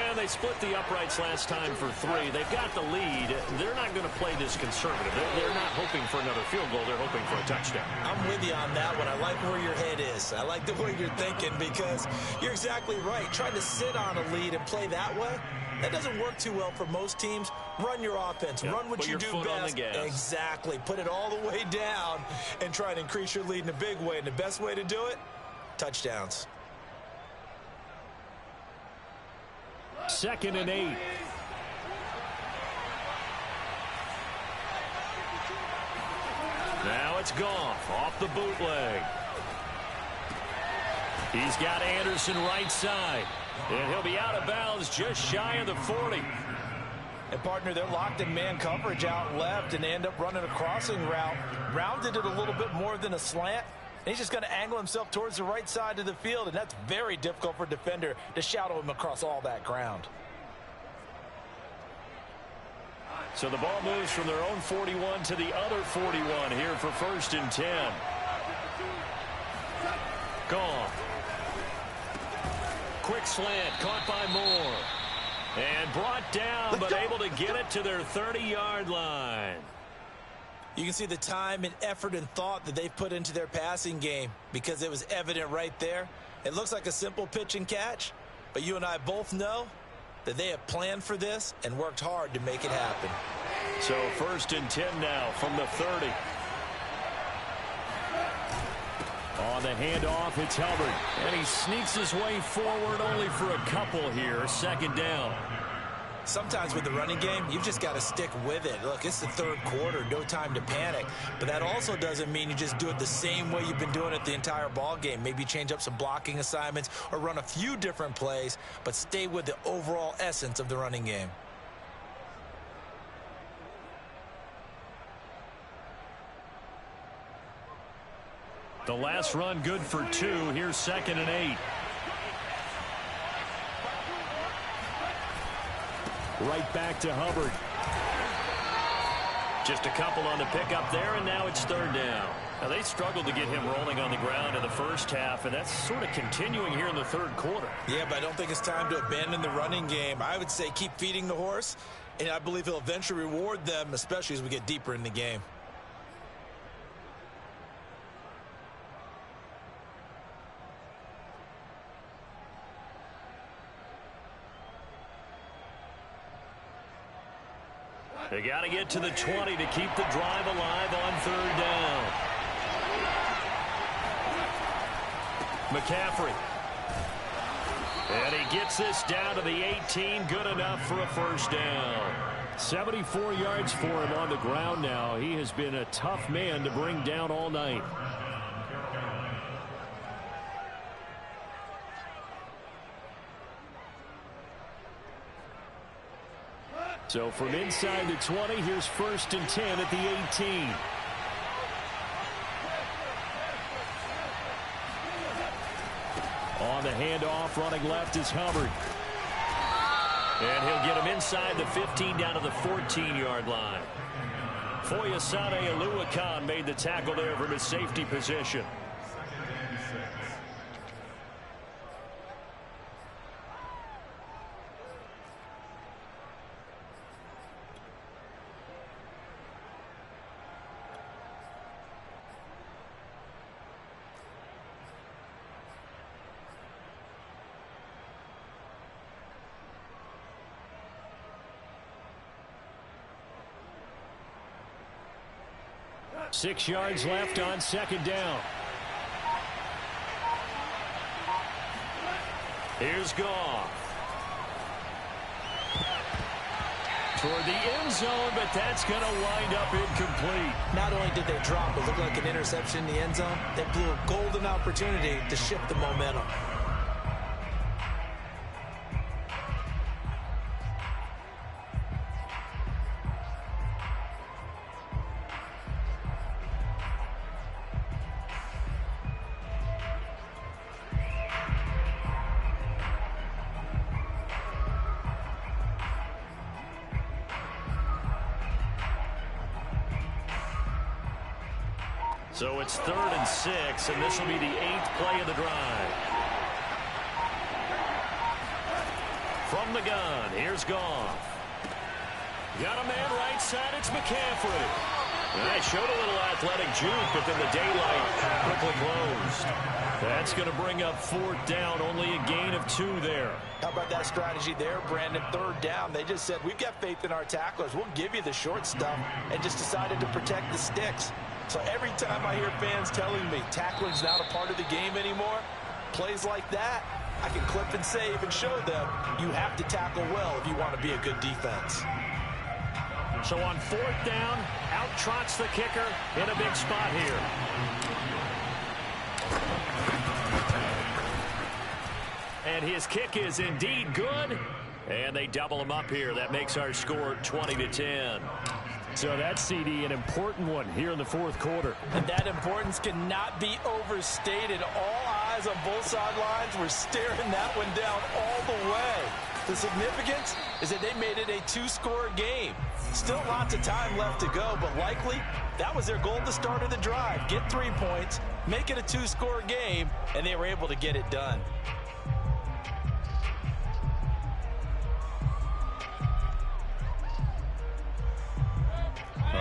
And they split the uprights last time for 3. They've got the lead. They're not going to play this conservative. They're not hoping for another field goal. They're hoping for a touchdown. I'm with you on that one. I like where your head is. I like the way you're thinking because you're exactly right. Trying to sit on a lead and play that way, that doesn't work too well for most teams. Run your offense. Yep. Run what you do best. Exactly. Put it all the way down and try to increase your lead in a big way. And the best way to do it, touchdowns. 2nd and 8. Now it's Goff off the bootleg. He's got Anderson right side. And he'll be out of bounds just shy of the 40. And, partner, they're locked in man coverage out left, and they end up running a crossing route. Rounded it a little bit more than a slant. And he's just going to angle himself towards the right side of the field, and that's very difficult for a defender to shadow him across all that ground. So the ball moves from their own 41 to the other 41 here for 1st and 10. Gone. Quick slant, caught by Moore. And brought down, but able to get it to their 30-yard line. You can see the time and effort and thought that they've put into their passing game because it was evident right there. It looks like a simple pitch and catch, but you and I both know that they have planned for this and worked hard to make it happen. So 1st and 10 now from the 30. On the handoff, it's Hubbard. And he sneaks his way forward only for a couple here. 2nd down. Sometimes with the running game, you've just got to stick with it. Look, it's the 3rd quarter, no time to panic. But that also doesn't mean you just do it the same way you've been doing it the entire ball game. Maybe change up some blocking assignments or run a few different plays, but stay with the overall essence of the running game. The last run good for 2. Here's 2nd and 8. Right back to Hubbard. Just a couple on the pickup there, and now it's 3rd down. Now, they struggled to get him rolling on the ground in the first half, and that's sort of continuing here in the 3rd quarter. Yeah, but I don't think it's time to abandon the running game. I would say keep feeding the horse, and I believe he'll eventually reward them, especially as we get deeper in the game. They got to get to the 20 to keep the drive alive on 3rd down. McCaffrey. And he gets this down to the 18. Good enough for a 1st down. 74 yards for him on the ground now. He has been a tough man to bring down all night. So from inside the 20, here's 1st and 10 at the 18. On the handoff, running left is Hubbard. And he'll get him inside the 15 down to the 14-yard line. Foyesade Oluwakan made the tackle there from his safety position. Six yards left on 2nd down. Here's Goff. Toward the end zone, but that's going to wind up incomplete. Not only did they drop what looked like an interception in the end zone, they blew a golden opportunity to shift the momentum. So it's 3rd and 6, and this will be the 8th play of the drive. From the gun, here's Goff. Got a man right side, it's McCaffrey. I showed a little athletic juke, but then the daylight quickly closed. That's going to bring up 4th down, only a gain of 2 there. How about that strategy there, Brandon? 3rd down, they just said, we've got faith in our tacklers. We'll give you the short stuff, and just decided to protect the sticks. So every time I hear fans telling me tackling's not a part of the game anymore, plays like that, I can clip and save and show them you have to tackle well if you want to be a good defense. So on 4th down, out trots the kicker in a big spot here. And his kick is indeed good. And they double them up here. That makes our score 20-10. So that's, CD, an important one here in the fourth quarter. And that importance cannot be overstated. All eyes on both sidelines were staring that one down all the way. The significance is that they made it a two-score game. Still lots of time left to go, but likely that was their goal at the start of the drive. Get 3 points, make it a two-score game, and they were able to get it done.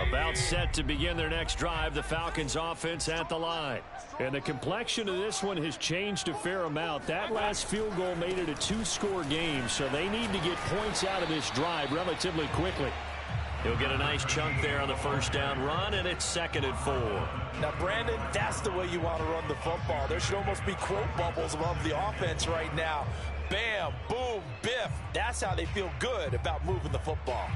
About set to begin their next drive, the Falcons offense at the line. And the complexion of this one has changed a fair amount. That last field goal made it a two-score game, so they need to get points out of this drive relatively quickly. He'll get a nice chunk there on the first down run, and it's 2nd and 4. Now, Brandon, that's the way you want to run the football. There should almost be quote bubbles above the offense right now. Bam, boom, biff. That's how they feel good about moving the football.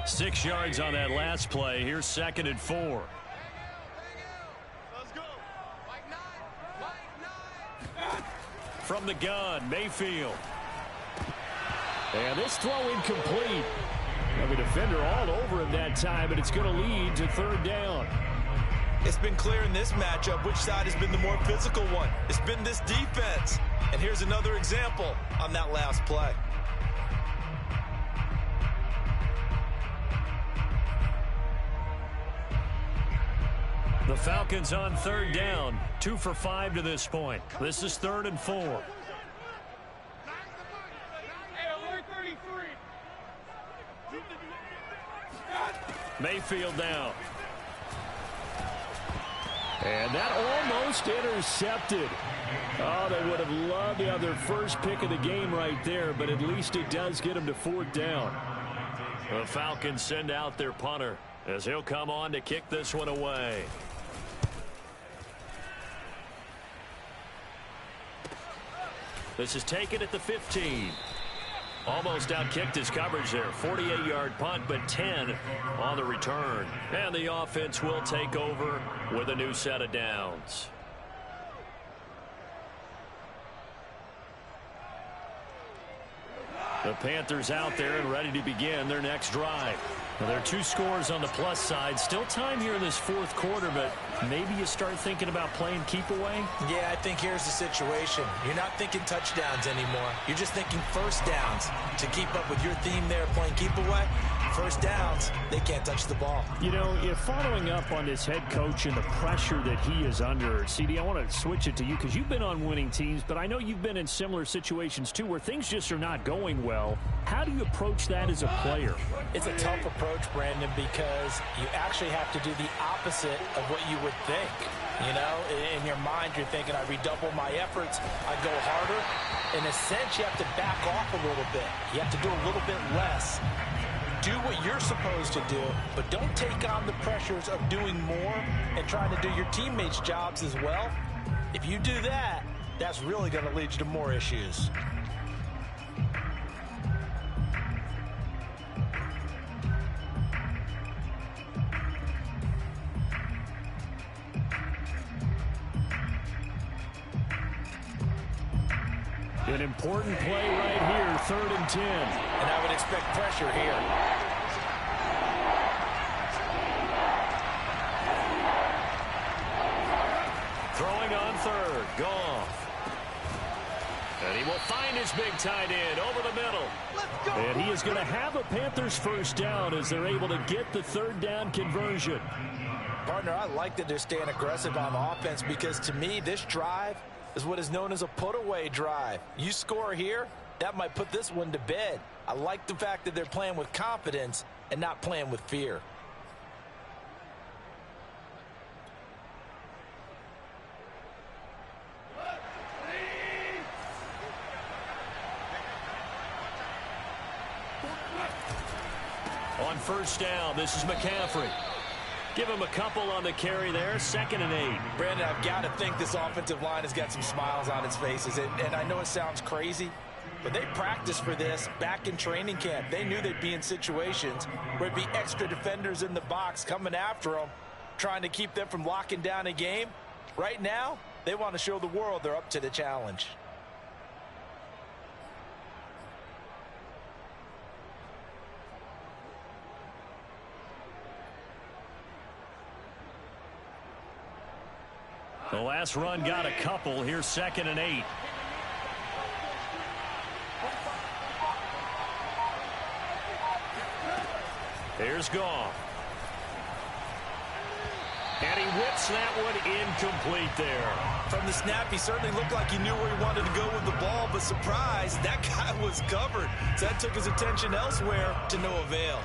Six yards on that last play. Here's 2nd and 4. Let's go. From the gun, Mayfield. And this throw incomplete. The defender all over him that time, but it's going to lead to 3rd down. It's been clear in this matchup which side has been the more physical one. It's been this defense. And here's another example on that last play. The Falcons on 3rd down. 2 for 5 to this point. This is 3rd and 4. Mayfield down. And that almost intercepted. Oh, they would have loved to have their first pick of the game right there, but at least it does get them to 4th down. The Falcons send out their punter as he'll come on to kick this one away. This is taken at the 15. Almost outkicked his coverage there. 48-yard punt, but 10 on the return. And the offense will take over with a new set of downs. The Panthers out there and ready to begin their next drive. Well, there are 2 scores on the plus side. Still time here in this fourth quarter, but maybe you start thinking about playing keep away? Yeah, I think here's the situation. You're not thinking touchdowns anymore. You're just thinking first downs. To keep up with your theme there, playing keep away, first downs, they can't touch the ball. You know, if following up on this head coach and the pressure that he is under, CD, I want to switch it to you because you've been on winning teams, but I know you've been in similar situations too where things just are not going well. How do you approach that as a player? It's a tough approach, Brandon, because you actually have to do the opposite of what you would think. You know, in your mind, you're thinking, I redouble my efforts, I go harder. In a sense, you have to back off a little bit. You have to do a little bit less. Do what you're supposed to do, but don't take on the pressures of doing more and trying to do your teammates' jobs as well. If you do that, that's really going to lead you to more issues. An important play right here, 3rd and 10. And I would expect pressure here. Throwing on 3rd, Goff. And he will find his big tight end over the middle. Let's go. And he is going to have a Panthers first down as they're able to get the 3rd down conversion. Partner, I like that they're staying aggressive on offense because to me, this drive is what is known as a put-away drive. You score here, that might put this one to bed. I like the fact that they're playing with confidence and not playing with fear. On first down, this is McCaffrey. Give him a couple on the carry there. 2nd and 8. Brandon, I've got to think this offensive line has got some smiles on its faces. And I know it sounds crazy, but they practiced for this back in training camp. They knew they'd be in situations where it'd be extra defenders in the box coming after them, trying to keep them from locking down a game. Right now, they want to show the world they're up to the challenge. The last run got a couple. Here's 2nd and 8. Here's Goff. And he whips that one incomplete there. From the snap, he certainly looked like he knew where he wanted to go with the ball, but surprise, that guy was covered. So that took his attention elsewhere to no avail.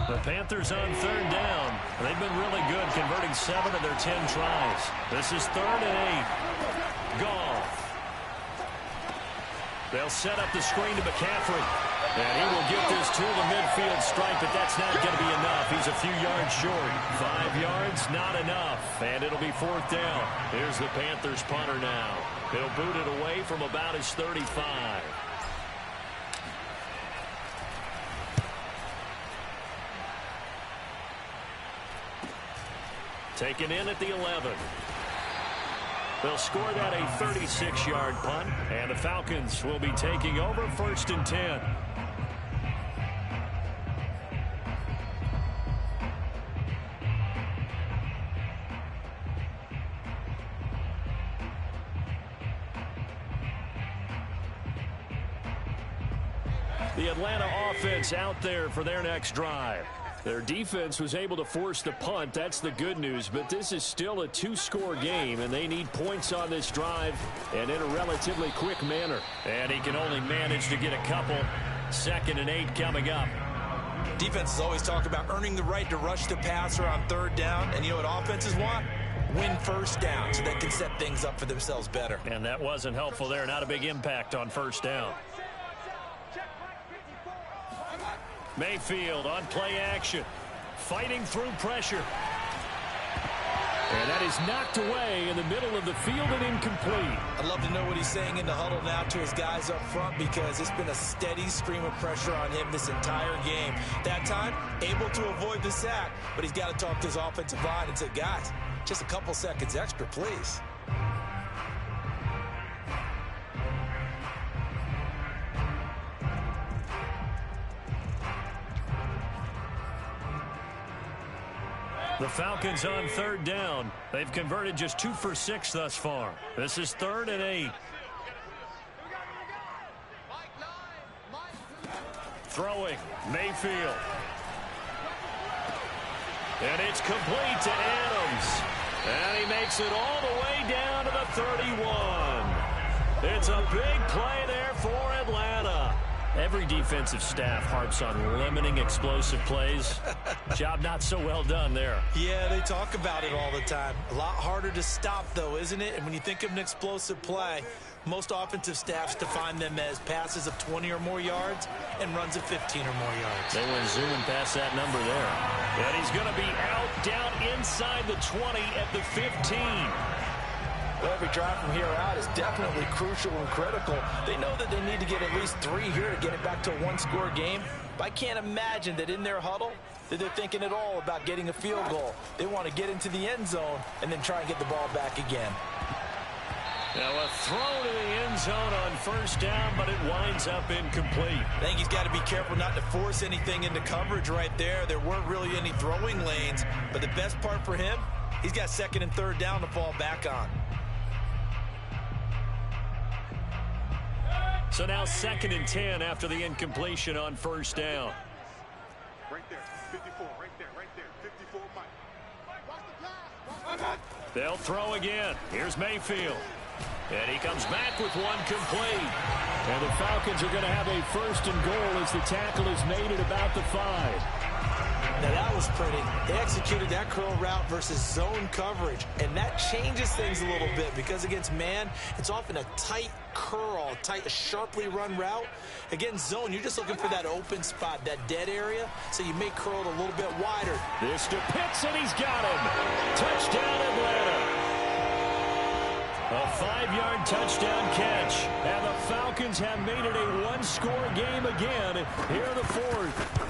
The Panthers on 3rd down. They've been really good, converting 7 of their 10 tries. This is 3rd and 8. Goff. They'll set up the screen to McCaffrey. And he will get this to the midfield stripe, but that's not going to be enough. He's a few yards short. 5 yards, not enough. And it'll be 4th down. Here's the Panthers punter now. He'll boot it away from about his 35. Taken in at the 11. They'll score that a 36-yard punt, and the Falcons will be taking over 1st and 10. The Atlanta offense out there for their next drive. Their defense was able to force the punt. That's the good news. But this is still a 2-score game, and they need points on this drive and in a relatively quick manner. And he can only manage to get a couple. 2nd and 8 coming up. Defenses always talk about earning the right to rush the passer on 3rd down. And you know what offenses want? Win 1st down so they can set things up for themselves better. And that wasn't helpful there. Not a big impact on 1st down. Mayfield on play action, fighting through pressure. And that is knocked away in the middle of the field and incomplete. I'd love to know what he's saying in the huddle now to his guys up front, because it's been a steady stream of pressure on him this entire game. That time, able to avoid the sack, but he's got to talk to his offensive line and say, guys, just a couple seconds extra, please. The Falcons on 3rd down. They've converted just 2 for 6 thus far. This is 3rd and 8. Throwing, Mayfield. And it's complete to Adams. And he makes it all the way down to the 31. It's a big play there for Atlanta. Every defensive staff harps on limiting explosive plays. Job not so well done there. Yeah, they talk about it all the time. A lot harder to stop, though, isn't it? And when you think of an explosive play, most offensive staffs define them as passes of 20 or more yards and runs of 15 or more yards. They went zooming past that number there. And he's going to be out, down inside the 20 at the 15. Well, every drive from here out is definitely crucial and critical. They know that they need to get at least 3 here to get it back to a 1-score game. But I can't imagine that in their huddle that they're thinking at all about getting a field goal. They want to get into the end zone and then try and get the ball back again. Now a throw to the end zone on 1st down, but it winds up incomplete. I think he's got to be careful not to force anything into coverage right there. There weren't really any throwing lanes, but the best part for him, he's got 2nd and 3rd down to fall back on. So now 2nd and 10 after the incompletion on 1st down. Right there, 54, right there, 54, Mike. They'll throw again. Here's Mayfield. And he comes back with one complete. And the Falcons are going to have a 1st and goal as the tackle is made at about the 5. Now that was pretty. They executed that curl route versus zone coverage, and that changes things a little bit because against man, it's often a tight curl, a sharply run route. Against zone, you're just looking for that open spot, that dead area, so you may curl it a little bit wider. This to Pitts, and he's got him. Touchdown, Atlanta. A 5-yard touchdown catch, and the Falcons have made it a one-score game again here in the fourth.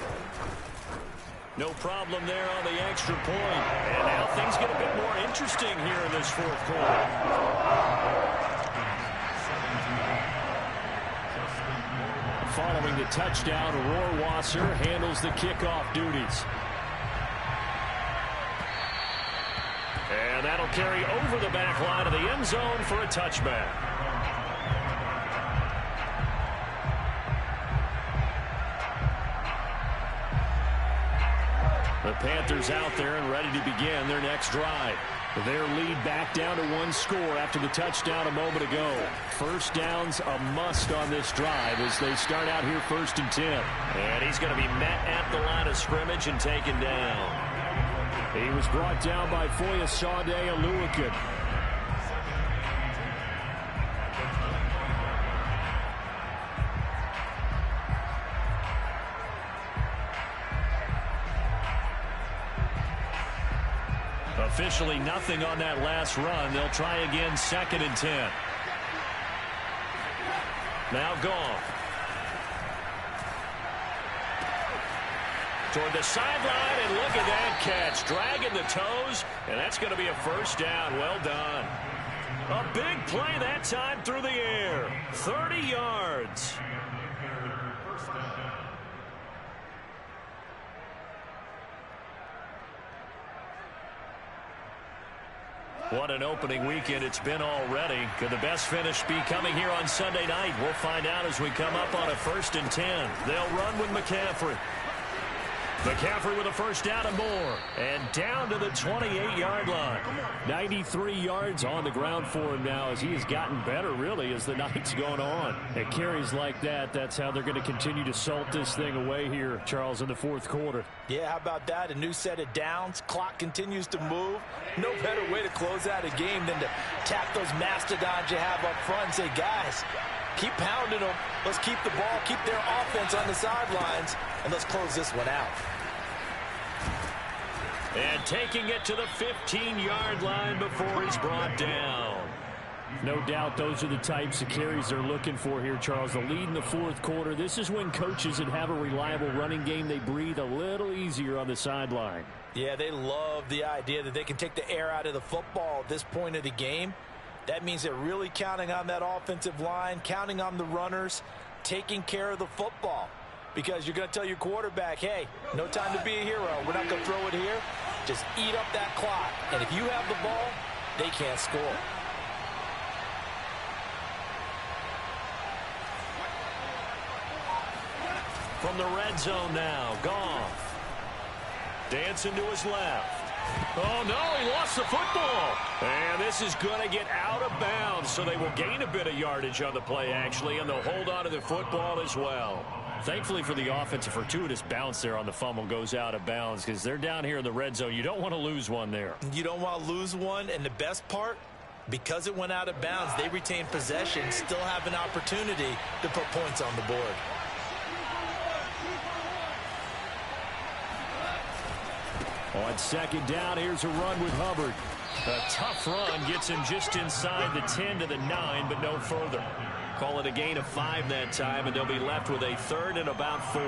No problem there on the extra point. And now things get a bit more interesting here in this fourth quarter. Following the touchdown, Rohrwasser handles the kickoff duties. And that'll carry over the back line of the end zone for a touchback. The Panthers out there and ready to begin their next drive. Their lead back down to one score after the touchdown a moment ago. First down's a must on this drive as they start out here 1st and 10. And he's going to be met at the line of scrimmage and taken down. He was brought down by Foyesade Oluokun. Officially nothing on that last run. They'll try again 2nd and 10. Now gone. Toward the sideline, and look at that catch. Dragging the toes, and that's going to be a first down. Well done. A big play that time through the air. 30 yards. What an opening weekend it's been already. Could the best finish be coming here on Sunday night? We'll find out as we come up on a 1st and 10. They'll run with McCaffrey. McCaffrey with a first down and more. And down to the 28-yard line. 93 yards on the ground for him now as he has gotten better, really, as the night's going on. At carries like that, that's how they're going to continue to salt this thing away here, Charles, in the fourth quarter. Yeah, how about that? A new set of downs. Clock continues to move. No better way to close out a game than to tap those mastodons you have up front and say, guys, keep pounding them. Let's keep the ball, keep their offense on the sidelines, and let's close this one out. And taking it to the 15-yard line before he's brought down. No doubt those are the types of carries they're looking for here, Charles. The lead in the fourth quarter. This is when coaches that have a reliable running game, they breathe a little easier on the sideline. Yeah, they love the idea that they can take the air out of the football at this point of the game. That means they're really counting on that offensive line, counting on the runners, taking care of the football. Because you're going to tell your quarterback, hey, no time to be a hero. We're not going to throw it here. Just eat up that clock. And if you have the ball, they can't score. From the red zone now, Goff. Dancing to his left. Oh, no, he lost the football. And this is going to get out of bounds, so they will gain a bit of yardage on the play, actually, and they'll hold on to the football as well. Thankfully for the offense, a fortuitous bounce there on the fumble goes out of bounds because they're down here in the red zone. You don't want to lose one there. You don't want to lose one, and the best part, because it went out of bounds, they retain possession, still have an opportunity to put points on the board. On 2nd down, here's a run with Hubbard. A tough run gets him just inside the 10 to the 9, but no further. Call it a gain of 5 that time, and they'll be left with a 3rd and about 4.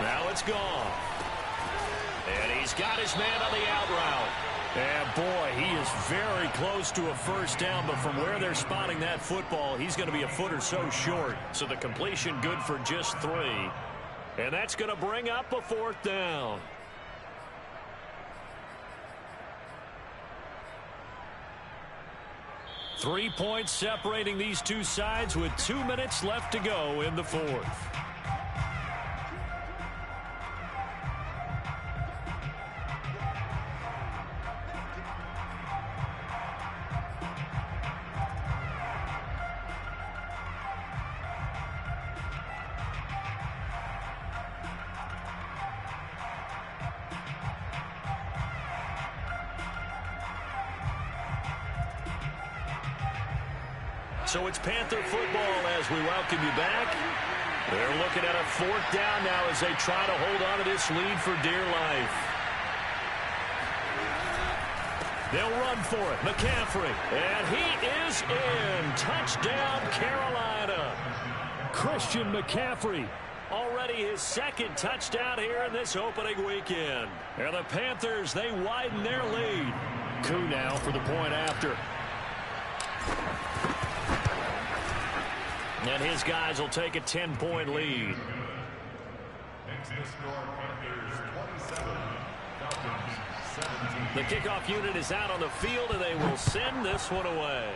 Now it's gone. And he's got his man on the out route. And, boy, he is very close to a first down, but from where they're spotting that football, he's going to be a foot or so short. So the completion good for just 3. And that's going to bring up a 4th down. 3 points separating these two sides with 2 minutes left to go in the fourth. So it's Panther football as we welcome you back. They're looking at a fourth down now as they try to hold on to this lead for dear life. They'll run for it. McCaffrey. And he is in. Touchdown, Carolina. Christian McCaffrey. Already his second touchdown here in this opening weekend. And the Panthers, they widen their lead. Coup now for the point after. And his guys will take a 10-point lead. Makes the score Panthers 27, Falcons 17. The kickoff unit is out on the field, and they will send this one away.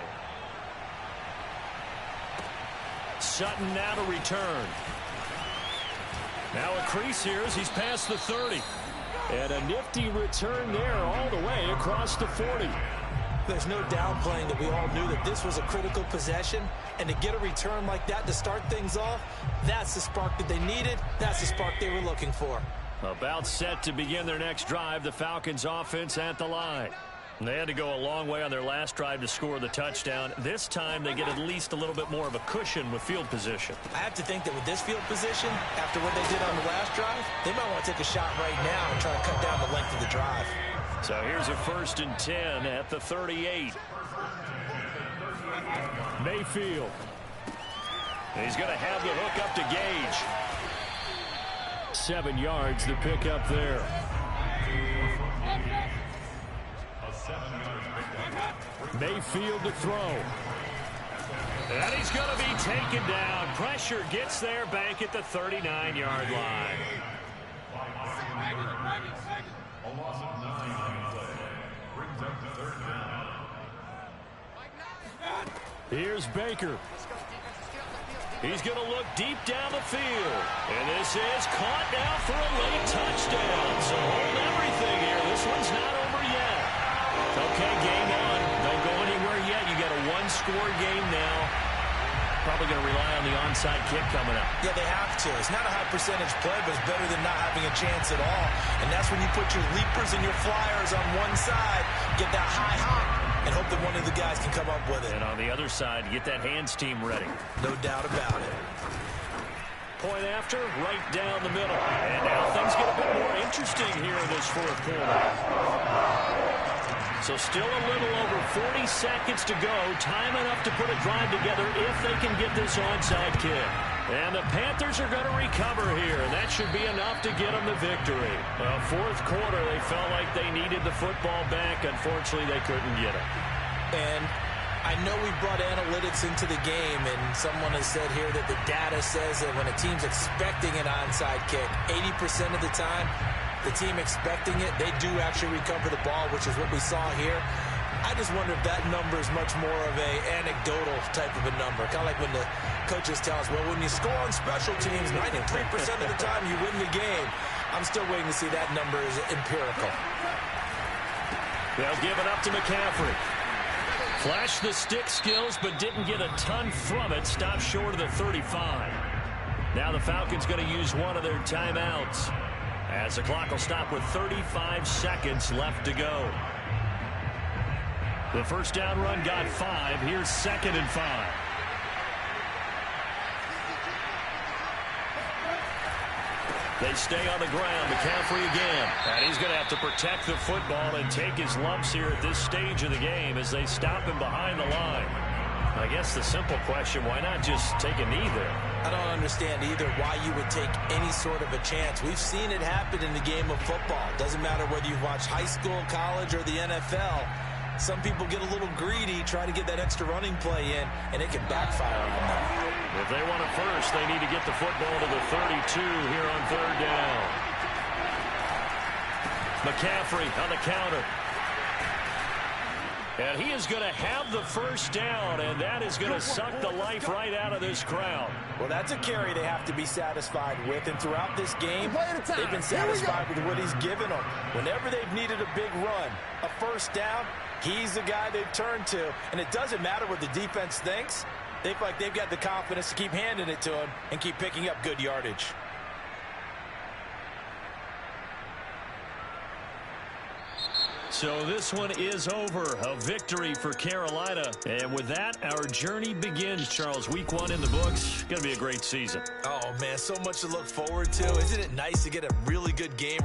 Sutton now to return. Now a crease here as he's past the 30. And a nifty return there all the way across the 40. There's no downplaying that we all knew that this was a critical possession, and to get a return like that to start things off, that's the spark that they needed. That's the spark they were looking for. About set to begin their next drive, the Falcons offense at the line. They had to go a long way on their last drive to score the touchdown. This time they get at least a little bit more of a cushion with field position. I have to think that with this field position, after what they did on the last drive, they might want to take a shot right now and try to cut down the length of the drive. So here's a 1st and 10 at the 38. Mayfield. He's going to have the hook up to Gage. 7 yards, the pickup there. Mayfield to throw. And he's going to be taken down. Pressure gets there back at the 39-yard line. A loss of 9 on play. Brings up the 3rd down. Here's Baker. He's going to look deep down the field. And this is caught now for a late touchdown. So hold everything here. This one's not over yet. Okay, game on. Don't go anywhere yet. You got a one-score game now. Probably going to rely on the onside kick coming up. Yeah, they have to. It's not a high percentage play, but it's better than not having a chance at all. And that's when you put your leapers and your flyers on one side, get that high hop, and hope that one of the guys can come up with it. And on the other side, get that hands team ready. No doubt about it. Point after, right down the middle. And now things get a bit more interesting here in this fourth quarter. So still a little over 40 seconds to go. Time enough to put a drive together if they can get this onside kick. And the Panthers are going to recover here. And that should be enough to get them the victory. Fourth quarter, they felt like they needed the football back. Unfortunately, they couldn't get it. And I know we brought analytics into the game, and someone has said here that the data says that when a team's expecting an onside kick, 80% of the time, the team expecting it, they do actually recover the ball, which is what we saw here. I just wonder if that number is much more of a anecdotal type of a number. Kind of like when the coaches tell us, well, when you score on special teams, 93% of the time you win the game. I'm still waiting to see that number is empirical. They'll give it up to McCaffrey. Flashed the stick skills, but didn't get a ton from it. Stopped short of the 35. Now the Falcons going to use one of their timeouts, as the clock will stop with 35 seconds left to go. The first down run got 5. Here's 2nd and 5. They stay on the ground. McCaffrey again. And he's going to have to protect the football and take his lumps here at this stage of the game as they stop him behind the line. I guess the simple question, why not just take a knee there? I don't understand either why you would take any sort of a chance. We've seen it happen in the game of football. Doesn't matter whether you've watched high school, college, or the NFL. Some people get a little greedy, try to get that extra running play in, and it can backfire on them. If they want it first, they need to get the football to the 32 here on 3rd down. McCaffrey on the counter. And he is going to have the first down, and that is going to suck the life right out of this crowd. Well, that's a carry they have to be satisfied with, and throughout this game, they've been satisfied with what he's given them. Whenever they've needed a big run, a first down, he's the guy they've turned to, and it doesn't matter what the defense thinks. They feel like they've got the confidence to keep handing it to him and keep picking up good yardage. So this one is over. A victory for Carolina. And with that, our journey begins, Charles. Week 1 in the books. Going to be a great season. Oh, man, so much to look forward to. Isn't it nice to get a really good game?